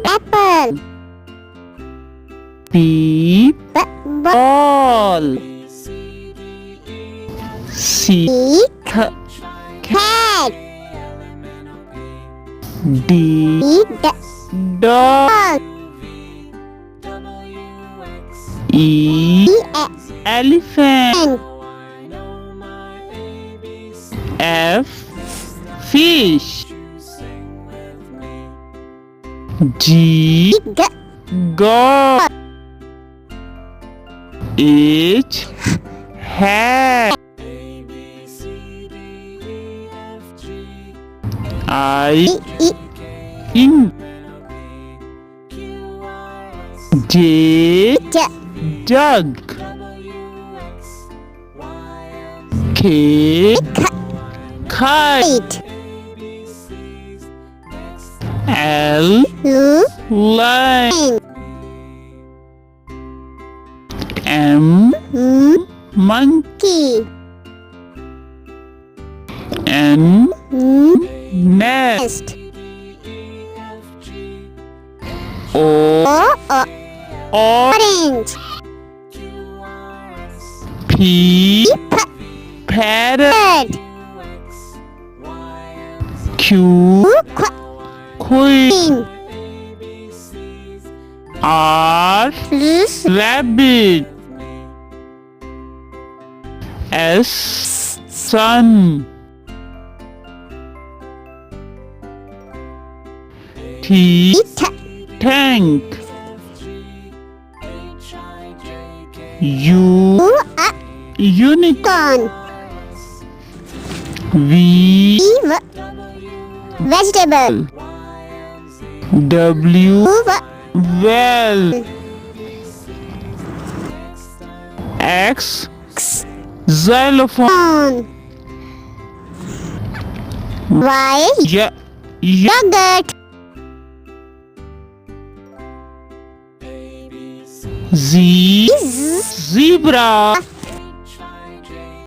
apple. B Ball. ball. C Cat. D dog. E elephant. F fish. G god. H hat. I ink. J jug. K kite. L line. M monkey. N nest. O orange. P parrot. Q queen. R rabbit. S sun. T tank. U unicorn. V Vegetable. W well. X xylophone. Y yogurt. Z zebra.